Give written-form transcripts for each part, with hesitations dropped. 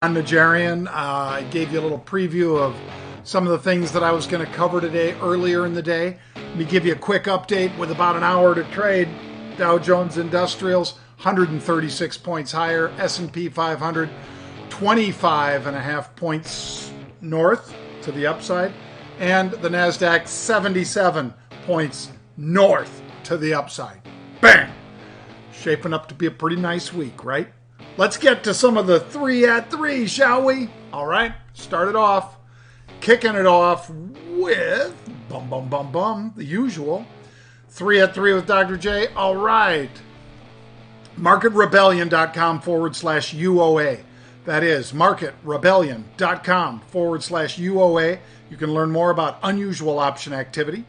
I'm Najarian. I gave you a little preview of some of the things that I was going to cover today earlier in the day. Let me give you a quick update with about an hour to trade. Dow Jones Industrials 136 points higher, S&P 500 25.5 points north to the upside, and the NASDAQ 77 points north to the upside. Bang! Shaping up to be a pretty nice week, right? Let's get to some of the 3 at 3, shall we? All right, start it off. Kicking it off with the usual 3 at 3 with Dr. J. All right. MarketRebellion.com/UOA. That is MarketRebellion.com/UOA. You can learn more about unusual option activity.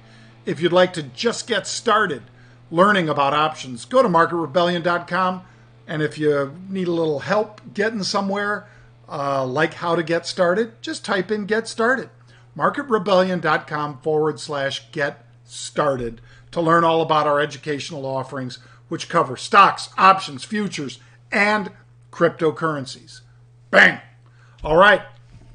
If you'd like to just get started learning about options, go to MarketRebellion.com. And if you need a little help getting somewhere, like how to get started, just type in get started. MarketRebellion.com/get started to learn all about our educational offerings, which cover stocks, options, futures, and cryptocurrencies. Bang! All right.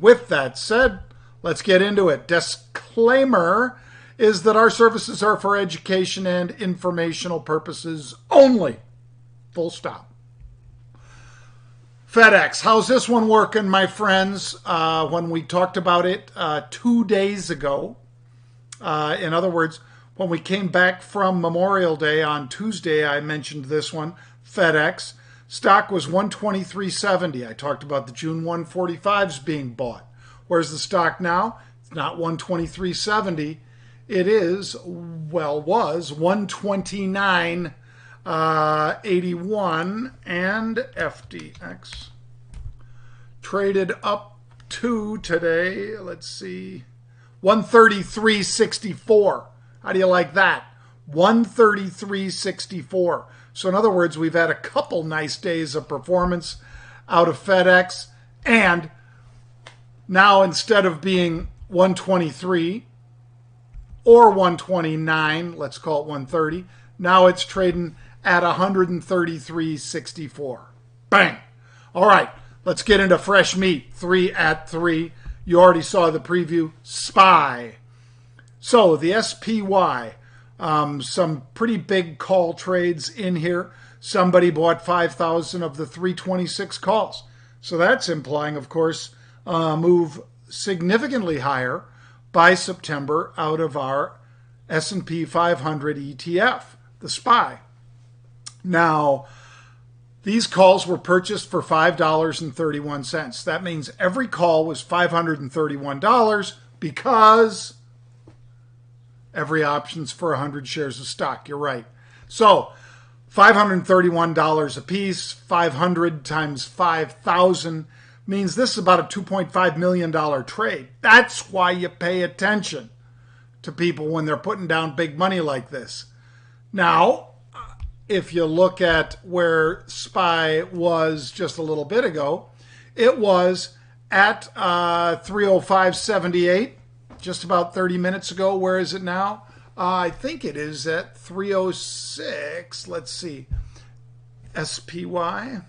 With that said, let's get into it. Disclaimer is that our services are for education and informational purposes only. Full stop. FedEx, how's this one working, my friends? When we talked about it 2 days ago, in other words, when we came back from Memorial Day on Tuesday, I mentioned this one, FedEx. Stock was 123.70. I talked about the June 145s being bought. Where's the stock now? It's not 123.70. It is, well, was 129.81, and FDX traded up to today, let's see, 133.64. How do you like that? 133.64. So in other words, we've had a couple nice days of performance out of FedEx, and now instead of being 123 or 129, let's call it 130, now it's trading at 133.64. Bang! All right, let's get into fresh meat. 3 at 3. You already saw the preview. SPY. So the SPY, some pretty big call trades in here. Somebody bought 5,000 of the 326 calls. So that's implying, of course, a move significantly higher by September out of our S&P 500 ETF, the SPY. Now, these calls were purchased for $5.31. That means every call was $531 because every option's for 100 shares of stock. You're right. So $531 a piece, 500 times 5,000 means this is about a $2.5 million trade. That's why you pay attention to people when they're putting down big money like this. Now, if you look at where SPY was just a little bit ago, it was at 305.78 just about 30 minutes ago. Where is it now? I think it is at 306. Let's see. SPY.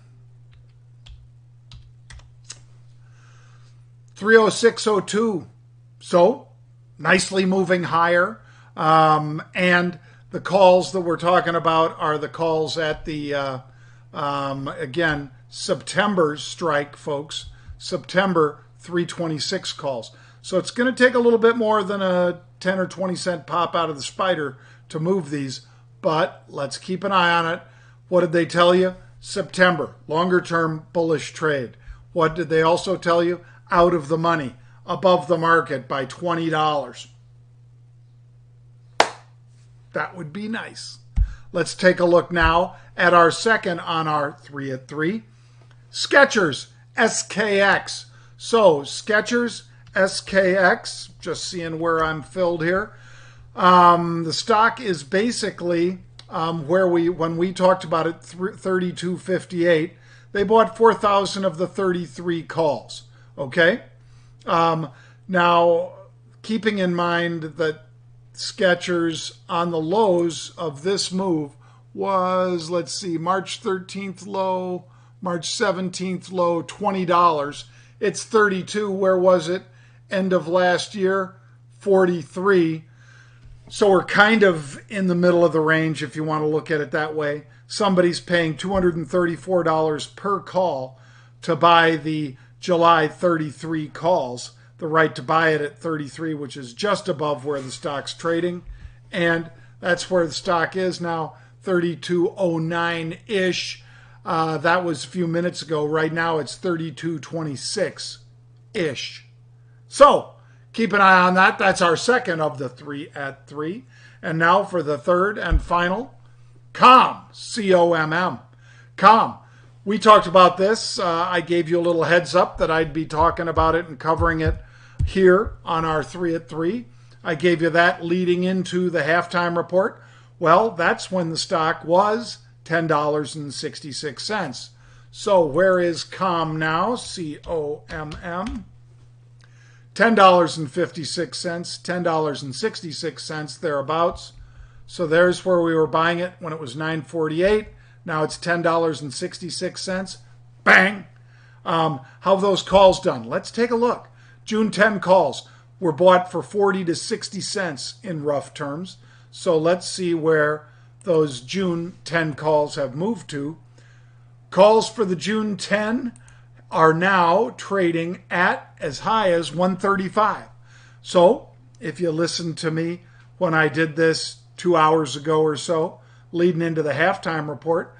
306.02. So nicely moving higher. And the calls that we're talking about are the calls at the, again, September's strike, folks. September 326 calls. So it's going to take a little bit more than a 10 or 20 cent pop out of the spider to move these, but let's keep an eye on it. What did they tell you? September, longer term bullish trade. What did they also tell you? Out of the money, above the market by $20. That would be nice. Let's take a look now at our second on our 3 at 3. Skechers SKX. So Skechers SKX, just seeing where I'm filled here. The stock is basically when we talked about it, 32.58. They bought 4,000 of the 33 calls. Okay. Now, keeping in mind that Skechers on the lows of this move was, let's see, March 13th low, March 17th low, $20. It's 32. Where was it? End of last year, 43. So we're kind of in the middle of the range if you want to look at it that way. Somebody's paying $234 per call to buy the July 33 calls, the right to buy it at 33, which is just above where the stock's trading. And that's where the stock is now, 32.09-ish. That was a few minutes ago. Right now it's 32.26-ish. So keep an eye on that. That's our second of the 3 at 3. And now for the third and final, COMM, C-O-M-M. COMM. We talked about this. I gave you a little heads up that I'd be talking about it and covering it here on our 3 at 3. I gave you that leading into the halftime report. Well, that's when the stock was $10.66. So where is COMM now? C-O-M-M. $10.56, $10.66 thereabouts. So there's where we were buying it when it was $9.48. Now it's $10.66. Bang! How have those calls done? Let's take a look. June 10 calls were bought for 40 to 60 cents in rough terms. So let's see where those June 10 calls have moved to. Calls for the June 10 are now trading at as high as 135. So if you listened to me when I did this 2 hours ago or so, leading into the halftime report,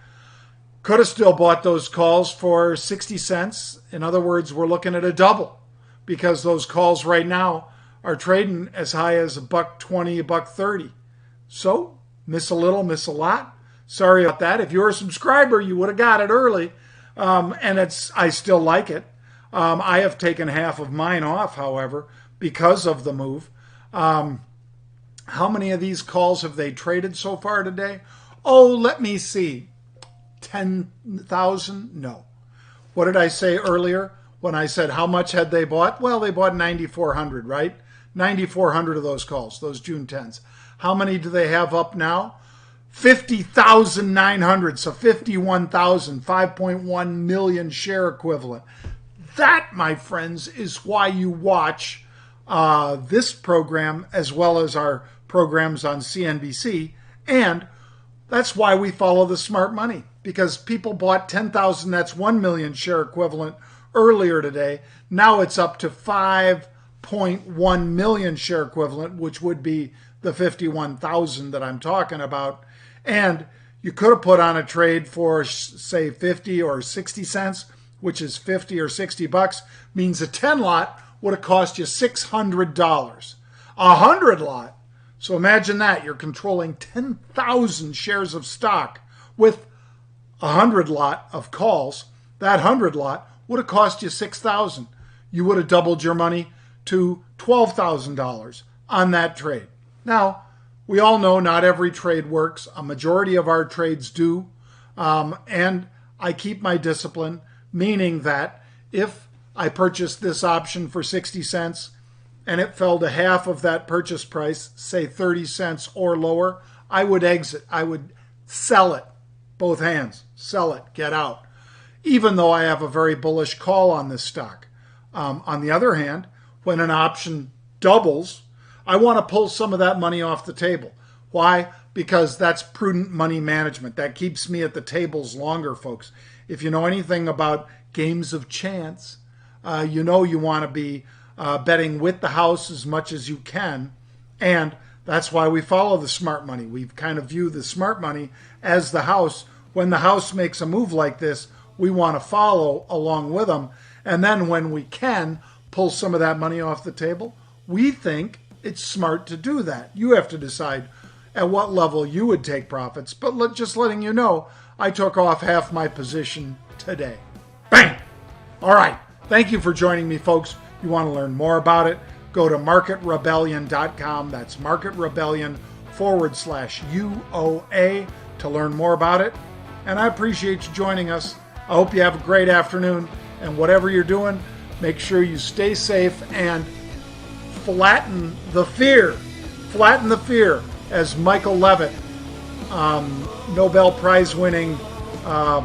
could have still bought those calls for 60 cents. In other words, we're looking at a double because those calls right now are trading as high as $1.20, $1.30. So miss a little, miss a lot. Sorry about that. If you're a subscriber, you would have got it early. And I still like it. I have taken half of mine off, however, because of the move. How many of these calls have they traded so far today? Oh, let me see. 10,000? No. What did I say earlier when I said how much had they bought? Well, they bought 9,400, right? 9,400 of those calls, those June 10s. How many do they have up now? 50,900, so 51,000, 5.1 million share equivalent. That, my friends, is why you watch this program as well as our programs on CNBC, and that's why we follow the smart money, because people bought 10,000, that's 1 million share equivalent earlier today. Now it's up to 5.1 million share equivalent, which would be the 51,000 that I'm talking about. And you could have put on a trade for, say, 50 or 60 cents, which is 50 or 60 bucks, means a 10 lot would have cost you $600. A 100 lot. So imagine that. You're controlling 10,000 shares of stock with a 100 lot of calls. That 100 lot would have cost you $6,000. You would have doubled your money to $12,000 on that trade. Now, we all know not every trade works. A majority of our trades do. And I keep my discipline, meaning that if I purchased this option for 60 cents and it fell to half of that purchase price, say 30 cents or lower, I would exit. I would sell it. Both hands. Sell it. Get out. Even though I have a very bullish call on this stock. On the other hand, when an option doubles, I want to pull some of that money off the table. Why? Because that's prudent money management. That keeps me at the tables longer, folks. If you know anything about games of chance, you know you want to be betting with the house as much as you can. And that's why we follow the smart money. We kind of view the smart money as the house. When the house makes a move like this, we want to follow along with them. And then when we can pull some of that money off the table, we think it's smart to do that. You have to decide at what level you would take profits. But just letting you know, I took off half my position today. Bang! All right. Thank you for joining me, folks. You want to learn more about it, go to marketrebellion.com. That's marketrebellion/UOA to learn more about it. And I appreciate you joining us. I hope you have a great afternoon. And whatever you're doing, make sure you stay safe and flatten the fear. Flatten the fear, as Michael Levitt, Nobel Prize winning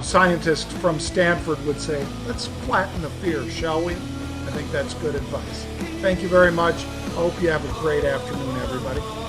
scientist from Stanford would say. Let's flatten the fear, shall we? I think that's good advice. Thank you very much. I hope you have a great afternoon, everybody.